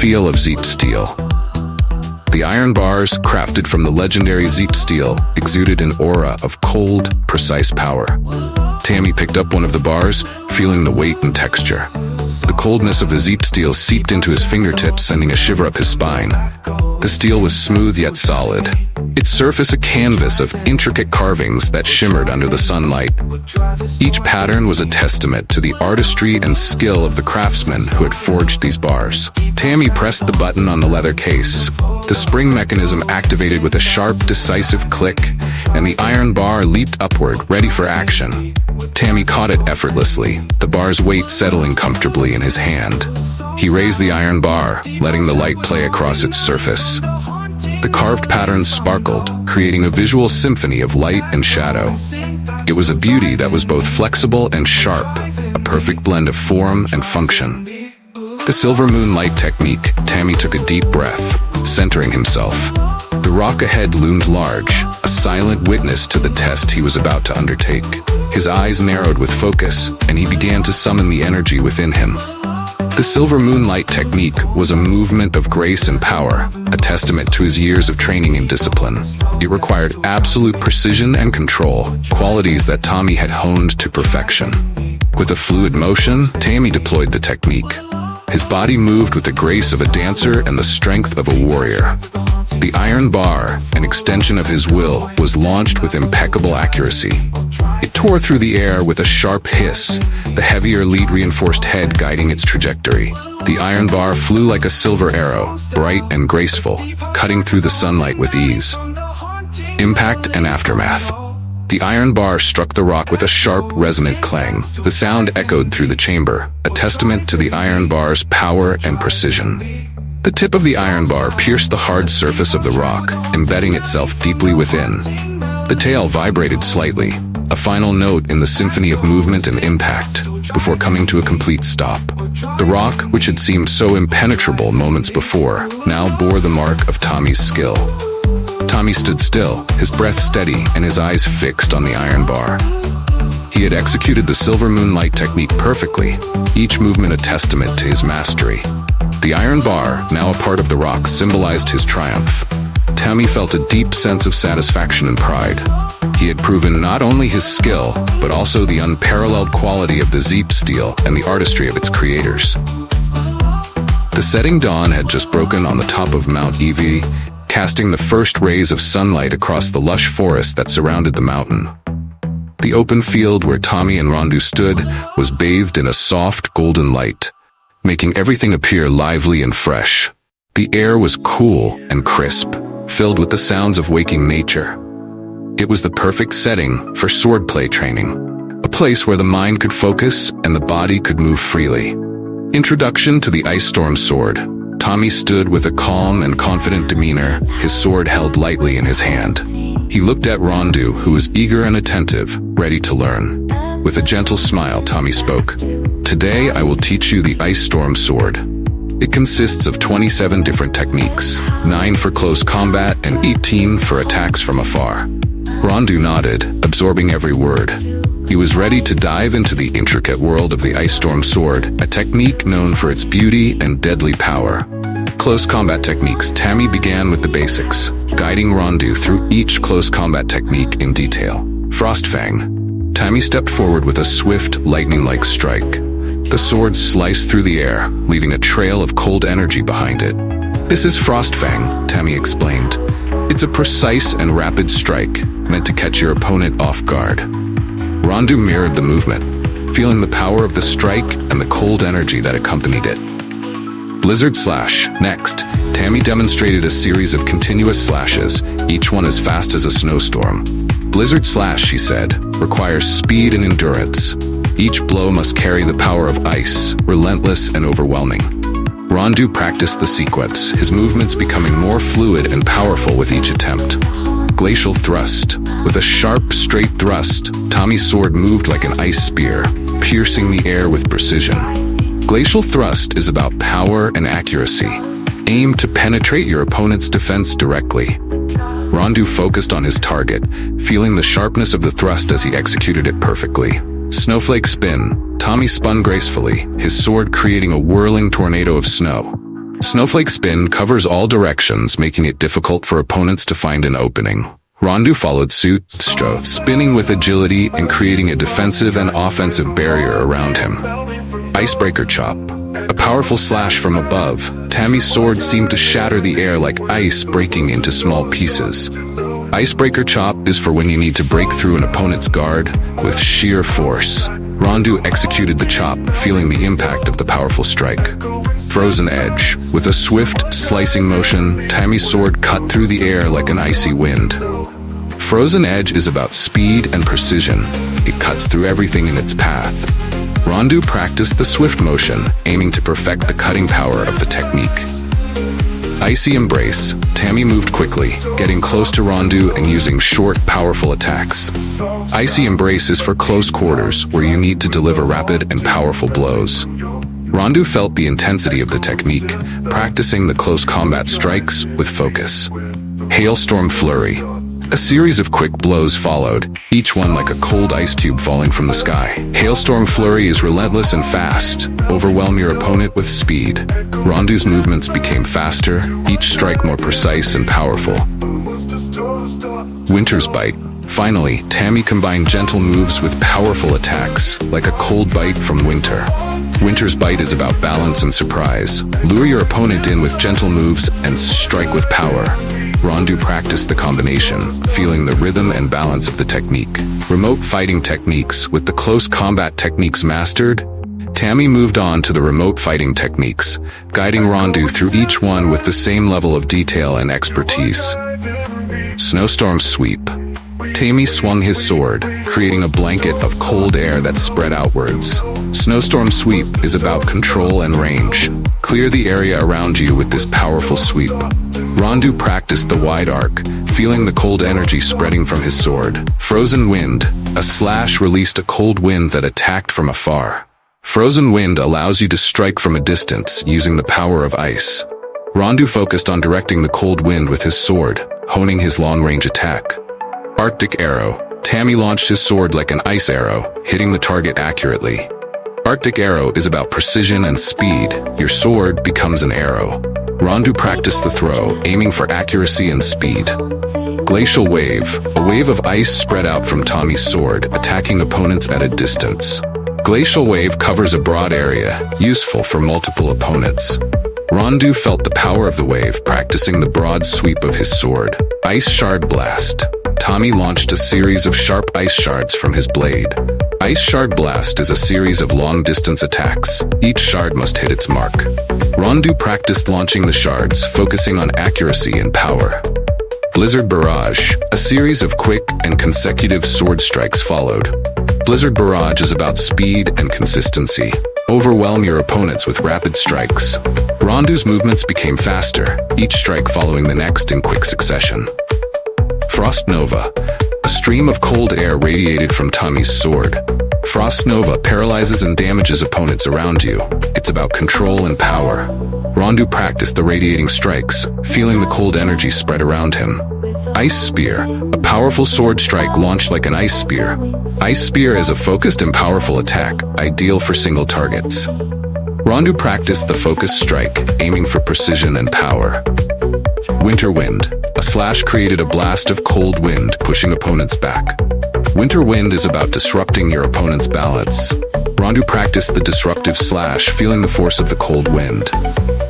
feel of Zeep steel. The iron bars, crafted from the legendary Zeep steel, exuded an aura of cold, precise power. Tammy picked up one of the bars, feeling the weight and texture. The coldness of the Zeep steel seeped into his fingertips, sending a shiver up his spine. The steel was smooth yet solid, its surface a canvas of intricate carvings that shimmered under the sunlight. Each pattern was a testament to the artistry and skill of the craftsmen who had forged these bars. Tammy pressed the button on the leather case. The spring mechanism activated with a sharp, decisive click, and the iron bar leaped upward, ready for action. Tammy caught it effortlessly, the bar's weight settling comfortably in his hand. He raised the iron bar, letting the light play across its surface. The carved patterns sparkled, creating a visual symphony of light and shadow. It was a beauty that was both flexible and sharp, a perfect blend of form and function. The silver moonlight technique, Tammy took a deep breath, centering himself. The rock ahead loomed large, a silent witness to the test he was about to undertake. His eyes narrowed with focus, and he began to summon the energy within him. The silver moonlight technique was a movement of grace and power, a testament to his years of training and discipline. It required absolute precision and control, qualities that Tammy had honed to perfection. With a fluid motion, Tammy deployed the technique. His body moved with the grace of a dancer and the strength of a warrior. The iron bar, an extension of his will, was launched with impeccable accuracy. It tore through the air with a sharp hiss, the heavier lead-reinforced head guiding its trajectory. The iron bar flew like a silver arrow, bright and graceful, cutting through the sunlight with ease. Impact and aftermath. The iron bar struck the rock with a sharp, resonant clang. The sound echoed through the chamber, a testament to the iron bar's power and precision. The tip of the iron bar pierced the hard surface of the rock, embedding itself deeply within. The tail vibrated slightly, a final note in the symphony of movement and impact, before coming to a complete stop. The rock, which had seemed so impenetrable moments before, now bore the mark of Tammy's skill. Tammy stood still, his breath steady and his eyes fixed on the iron bar. He had executed the silver moonlight technique perfectly, each movement a testament to his mastery. The iron bar, now a part of the rock, symbolized his triumph. Tammy felt a deep sense of satisfaction and pride. He had proven not only his skill, but also the unparalleled quality of the Zeep steel and the artistry of its creators. The setting dawn had just broken on the top of Mount Evie, casting the first rays of sunlight across the lush forest that surrounded the mountain. The open field where Tammy and Rondu stood was bathed in a soft golden light, making everything appear lively and fresh. The air was cool and crisp, filled with the sounds of waking nature. It was the perfect setting for swordplay training, a place where the mind could focus and the body could move freely. Introduction to the Ice Storm Sword. Tammy stood with a calm and confident demeanor, his sword held lightly in his hand. He looked at Rondu, who was eager and attentive, ready to learn. With a gentle smile, Tammy spoke. Today I will teach you the Ice Storm Sword. It consists of 27 different techniques, 9 for close combat and 18 for attacks from afar. Rondu nodded, absorbing every word. He was ready to dive into the intricate world of the Ice Storm Sword, a technique known for its beauty and deadly power. Close combat techniques. Tammy began with the basics, guiding Rondu through each close combat technique in detail. Frostfang. Tammy stepped forward with a swift, lightning-like strike. The sword sliced through the air, leaving a trail of cold energy behind it. This is Frostfang, Tammy explained. It's a precise and rapid strike, meant to catch your opponent off guard. Rondu mirrored the movement, feeling the power of the strike and the cold energy that accompanied it. Blizzard Slash. Next, Tammy demonstrated a series of continuous slashes, each one as fast as a snowstorm. Blizzard Slash, she said, requires speed and endurance. Each blow must carry the power of ice, relentless and overwhelming. Rondu practiced the sequence, his movements becoming more fluid and powerful with each attempt. Glacial Thrust. With a sharp, straight thrust, Tammy's sword moved like an ice spear, piercing the air with precision. Glacial Thrust is about power and accuracy. Aim to penetrate your opponent's defense directly. Rondu focused on his target, feeling the sharpness of the thrust as he executed it perfectly. Snowflake Spin. Tammy spun gracefully, his sword creating a whirling tornado of snow. Snowflake Spin covers all directions, making it difficult for opponents to find an opening. Rondu followed suit, spinning with agility and creating a defensive and offensive barrier around him. Icebreaker Chop. A powerful slash from above, Tammy's sword seemed to shatter the air like ice breaking into small pieces. Icebreaker Chop is for when you need to break through an opponent's guard with sheer force. Rondu executed the chop, feeling the impact of the powerful strike. Frozen Edge. With a swift, slicing motion, Tammy's sword cut through the air like an icy wind. Frozen Edge is about speed and precision. It cuts through everything in its path. Rondu practiced the swift motion, aiming to perfect the cutting power of the technique. Icy Embrace. Tammy moved quickly, getting close to Rondu and using short, powerful attacks. Icy Embrace is for close quarters, where you need to deliver rapid and powerful blows. Rondu felt the intensity of the technique, practicing the close combat strikes with focus. Hailstorm Flurry. A series of quick blows followed, each one like a cold ice cube falling from the sky. Hailstorm Flurry is relentless and fast. Overwhelm your opponent with speed. Rondu's movements became faster, each strike more precise and powerful. Winter's Bite. Finally, Tammy combined gentle moves with powerful attacks, like a cold bite from Winter. Winter's Bite is about balance and surprise. Lure your opponent in with gentle moves and strike with power. Rondu practiced the combination, feeling the rhythm and balance of the technique. Remote fighting techniques. With the close combat techniques mastered, Tammy moved on to the remote fighting techniques, guiding Rondu through each one with the same level of detail and expertise. Snowstorm Sweep. Tammy swung his sword, creating a blanket of cold air that spread outwards. Snowstorm Sweep is about control and range. Clear the area around you with this powerful sweep. Rondu practiced the wide arc, feeling the cold energy spreading from his sword. Frozen Wind. A slash released a cold wind that attacked from afar. Frozen Wind allows you to strike from a distance using the power of ice. Rondu focused on directing the cold wind with his sword, honing his long-range attack. Arctic Arrow. Tammy launched his sword like an ice arrow, hitting the target accurately. Arctic Arrow is about precision and speed. Your sword becomes an arrow. Rondu practiced the throw, aiming for accuracy and speed. Glacial Wave. A wave of ice spread out from Tammy's sword, attacking opponents at a distance. Glacial Wave covers a broad area, useful for multiple opponents. Rondu felt the power of the wave, practicing the broad sweep of his sword. Ice Shard Blast. Tammy launched a series of sharp ice shards from his blade. Ice Shard Blast is a series of long-distance attacks. Each shard must hit its mark. Rondu practiced launching the shards, focusing on accuracy and power. Blizzard Barrage. A series of quick and consecutive sword strikes followed. Blizzard Barrage is about speed and consistency. Overwhelm your opponents with rapid strikes. Rondu's movements became faster, each strike following the next in quick succession. Frost Nova. A stream of cold air radiated from Tammy's sword. Frost Nova paralyzes and damages opponents around you. It's about control and power. Rondu practiced the radiating strikes, feeling the cold energy spread around him. Ice Spear. A powerful sword strike launched like an ice spear. Ice Spear is a focused and powerful attack, ideal for single targets. Rondu practiced the focused strike, aiming for precision and power. Winter Wind. A slash created a blast of cold wind, pushing opponents back. Winter Wind is about disrupting your opponent's balance. Rondu practiced the disruptive slash, feeling the force of the cold wind.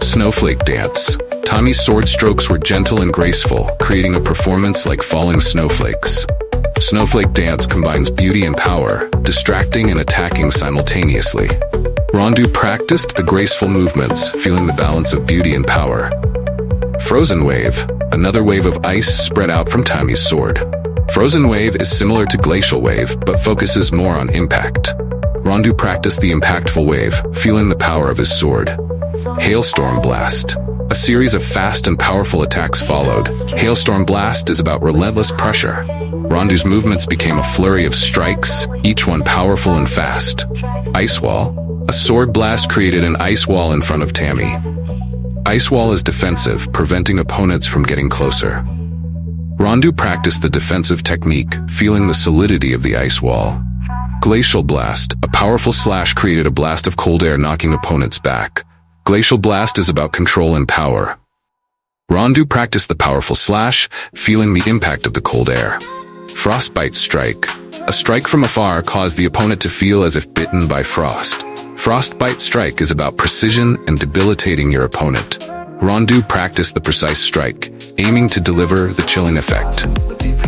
Snowflake Dance. Tammy's sword strokes were gentle and graceful, creating a performance like falling snowflakes. Snowflake Dance combines beauty and power, distracting and attacking simultaneously. Rondu practiced the graceful movements, feeling the balance of beauty and power. Frozen Wave. Another wave of ice spread out from Tammy's sword. Frozen Wave is similar to Glacial Wave, but focuses more on impact. Rondu practiced the impactful wave, feeling the power of his sword. Hailstorm Blast. A series of fast and powerful attacks followed. Hailstorm Blast is about relentless pressure. Rondu's movements became a flurry of strikes, each one powerful and fast. Ice Wall. A sword blast created an ice wall in front of Tammy. Ice Wall is defensive, preventing opponents from getting closer. Rondu practiced the defensive technique, feeling the solidity of the ice wall. Glacial Blast. A powerful slash created a blast of cold air, knocking opponents back. Glacial Blast is about control and power. Rondu practiced the powerful slash, feeling the impact of the cold air. Frostbite Strike. A strike from afar caused the opponent to feel as if bitten by frost. Frostbite Strike is about precision and debilitating your opponent. Rondu practiced the precise strike, aiming to deliver the chilling effect.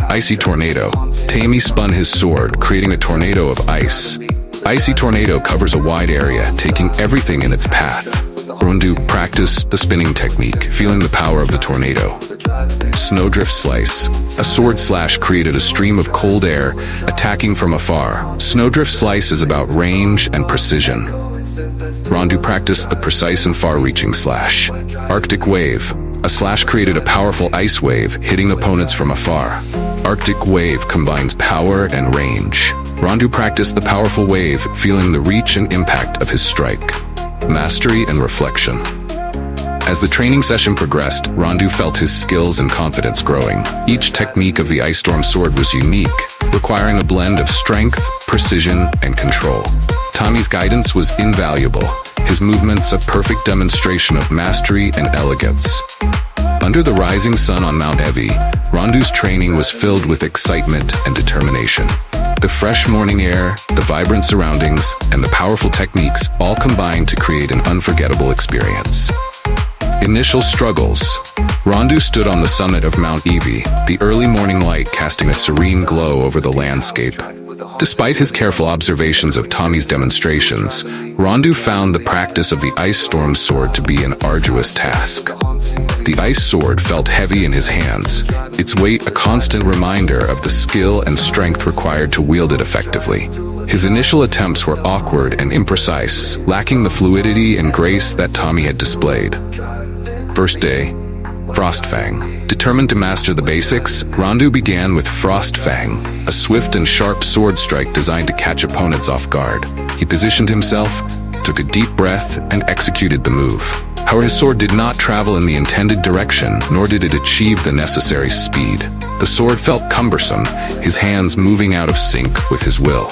Icy Tornado. Tammy spun his sword, creating a tornado of ice. Icy Tornado covers a wide area, taking everything in its path. Rondu practiced the spinning technique, feeling the power of the tornado. Snowdrift Slice. A sword slash created a stream of cold air, attacking from afar. Snowdrift Slice is about range and precision. Rondu practiced the precise and far-reaching slash. Arctic Wave. A slash created a powerful ice wave, hitting opponents from afar. Arctic Wave combines power and range. Rondu practiced the powerful wave, feeling the reach and impact of his strike. Mastery and Reflection. As the training session progressed, Rondu felt his skills and confidence growing. Each technique of the Ice Storm sword was unique, requiring a blend of strength, precision, and control. Tommy's guidance was invaluable, his movements a perfect demonstration of mastery and elegance. Under the rising sun on Mount Evi, Rondu's training was filled with excitement and determination. The fresh morning air, the vibrant surroundings, and the powerful techniques all combined to create an unforgettable experience. Initial struggles. Rondu stood on the summit of Mount Evi, the early morning light casting a serene glow over the landscape. Despite his careful observations of Tommy's demonstrations, Rondu found the practice of the Ice Storm sword to be an arduous task. The ice sword felt heavy in his hands, its weight a constant reminder of the skill and strength required to wield it effectively. His initial attempts were awkward and imprecise, lacking the fluidity and grace that Tommy had displayed. First day, Frostfang. Determined to master the basics, Rondu began with Frostfang, a swift and sharp sword strike designed to catch opponents off guard. He positioned himself, took a deep breath, and executed the move. However, his sword did not travel in the intended direction, nor did it achieve the necessary speed. The sword felt cumbersome, his hands moving out of sync with his will.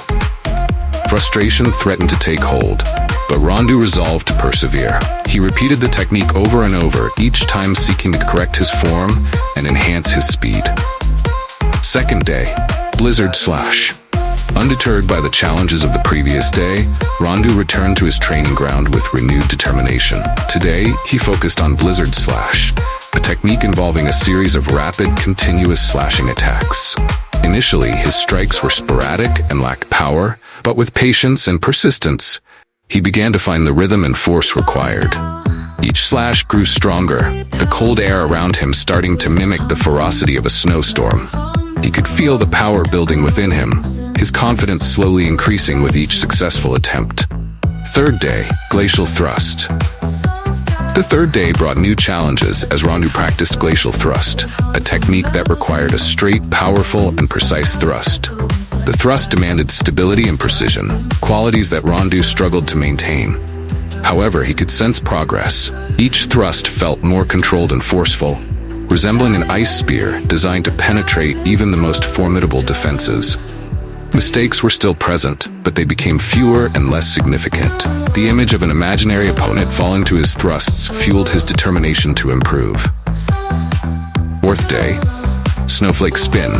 Frustration threatened to take hold, but Rondu resolved to persevere. He repeated the technique over and over, each time seeking to correct his form and enhance his speed. Second day, Blizzard Slash. Undeterred by the challenges of the previous day, Rondu returned to his training ground with renewed determination. Today, he focused on Blizzard Slash, a technique involving a series of rapid, continuous slashing attacks. Initially, his strikes were sporadic and lacked power, but with patience and persistence, he began to find the rhythm and force required. Each slash grew stronger, the cold air around him starting to mimic the ferocity of a snowstorm. He could feel the power building within him, his confidence slowly increasing with each successful attempt. Third day, Glacial Thrust. The third day brought new challenges as Rondu practiced Glacial Thrust, a technique that required a straight, powerful, and precise thrust. The thrust demanded stability and precision, qualities that Rondu struggled to maintain. However, he could sense progress. Each thrust felt more controlled and forceful, resembling an ice spear designed to penetrate even the most formidable defenses. Mistakes were still present, but they became fewer and less significant. The image of an imaginary opponent falling to his thrusts fueled his determination to improve. Fourth day, Snowflake Spin.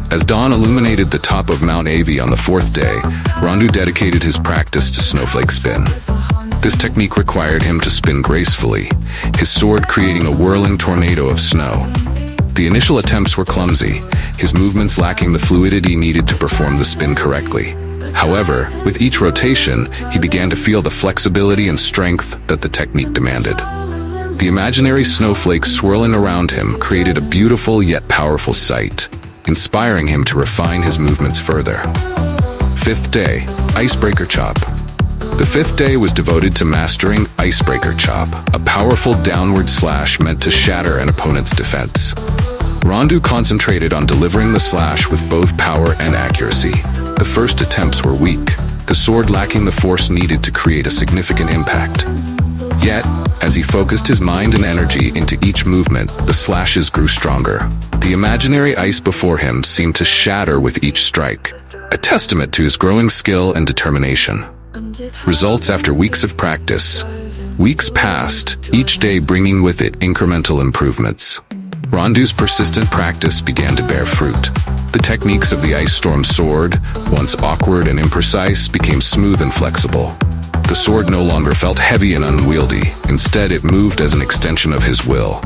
As dawn illuminated the top of Mount Evi on the fourth day, Rondu dedicated his practice to Snowflake Spin. This technique required him to spin gracefully, his sword creating a whirling tornado of snow. The initial attempts were clumsy, his movements lacking the fluidity needed to perform the spin correctly. However, with each rotation, he began to feel the flexibility and strength that the technique demanded. The imaginary snowflakes swirling around him created a beautiful yet powerful sight, inspiring him to refine his movements further. Fifth day, Icebreaker Chop. The fifth day was devoted to mastering Icebreaker Chop, a powerful downward slash meant to shatter an opponent's defense. Rondu concentrated on delivering the slash with both power and accuracy. The first attempts were weak, the sword lacking the force needed to create a significant impact. Yet, as he focused his mind and energy into each movement, the slashes grew stronger. The imaginary ice before him seemed to shatter with each strike, a testament to his growing skill and determination. Results after weeks of practice. Weeks passed, each day bringing with it incremental improvements. Rondu's persistent practice began to bear fruit. The techniques of the Ice Storm sword, once awkward and imprecise, became smooth and flexible. The sword no longer felt heavy and unwieldy. Instead, it moved as an extension of his will.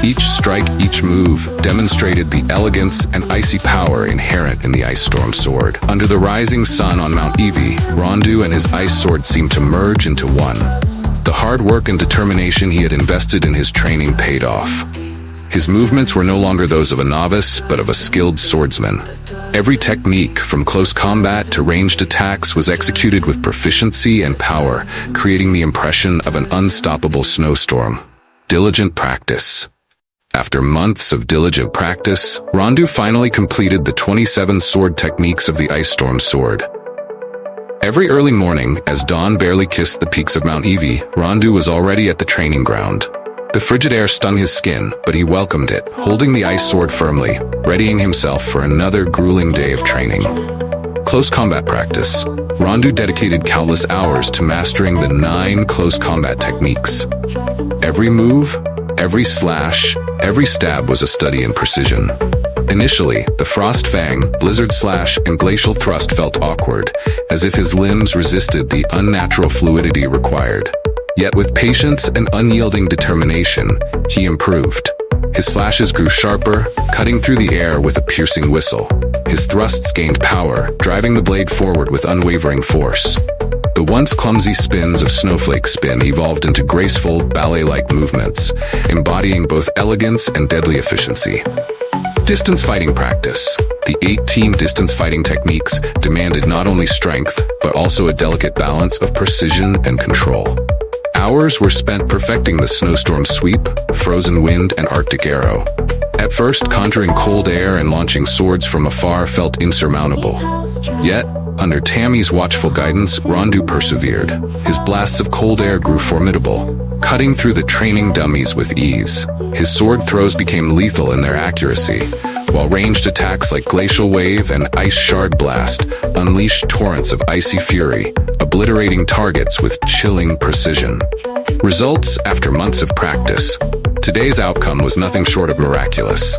Each strike, each move, demonstrated the elegance and icy power inherent in the Ice Storm sword. Under the rising sun on Mount Eevee, Rondu and his ice sword seemed to merge into one. The hard work and determination he had invested in his training paid off. His movements were no longer those of a novice, but of a skilled swordsman. Every technique, from close combat to ranged attacks, was executed with proficiency and power, creating the impression of an unstoppable snowstorm. Diligent practice. After months of diligent practice, Rondu finally completed the 27 sword techniques of the Ice Storm sword. Every early morning, as dawn barely kissed the peaks of Mount Eevee, Rondu was already at the training ground. The frigid air stung his skin, but he welcomed it, holding the ice sword firmly, readying himself for another grueling day of training. Close combat practice. Rondu dedicated countless hours to mastering the 9 close combat techniques. Every move, every slash, every stab was a study in precision. Initially, the Frost Fang, Blizzard Slash, and Glacial Thrust felt awkward, as if his limbs resisted the unnatural fluidity required. Yet with patience and unyielding determination, he improved. His slashes grew sharper, cutting through the air with a piercing whistle. His thrusts gained power, driving the blade forward with unwavering force. The once clumsy spins of Snowflake Spin evolved into graceful, ballet-like movements, embodying both elegance and deadly efficiency. Distance fighting practice. The 18 distance fighting techniques demanded not only strength, but also a delicate balance of precision and control. Hours were spent perfecting the Snowstorm Sweep, Frozen Wind, and Arctic Arrow. At first, conjuring cold air and launching swords from afar felt insurmountable. Yet, under Tammy's watchful guidance, Rondu persevered. His blasts of cold air grew formidable, cutting through the training dummies with ease. His sword throws became lethal in their accuracy, while ranged attacks like Glacial Wave and Ice Shard Blast unleashed torrents of icy fury, obliterating targets with chilling precision. Results after months of practice. Today's outcome was nothing short of miraculous.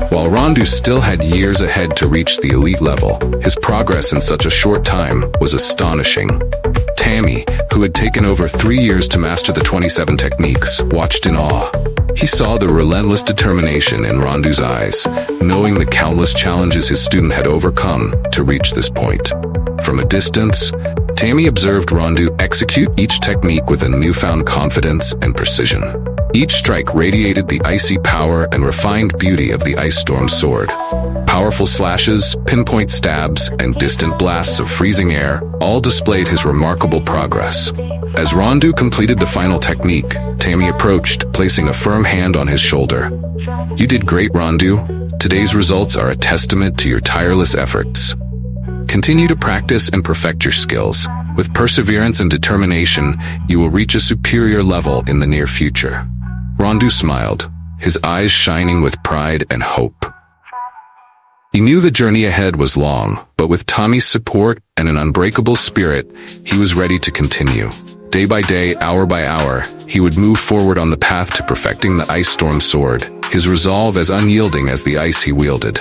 While Rondu still had years ahead to reach the elite level, his progress in such a short time was astonishing. Tammy, who had taken over 3 years to master the 27 techniques, watched in awe. He saw the relentless determination in Rondu's eyes, knowing the countless challenges his student had overcome to reach this point. From a distance, Tammy observed Rondu execute each technique with a newfound confidence and precision. Each strike radiated the icy power and refined beauty of the Ice Storm sword. Powerful slashes, pinpoint stabs, and distant blasts of freezing air all displayed his remarkable progress. As Rondu completed the final technique, Tammy approached, placing a firm hand on his shoulder. "You did great, Rondu. Today's results are a testament to your tireless efforts. Continue to practice and perfect your skills. With perseverance and determination, you will reach a superior level in the near future." Rondu smiled, his eyes shining with pride and hope. He knew the journey ahead was long, but with Tommy's support and an unbreakable spirit, he was ready to continue. Day by day, hour by hour, he would move forward on the path to perfecting the Ice Storm sword, his resolve as unyielding as the ice he wielded.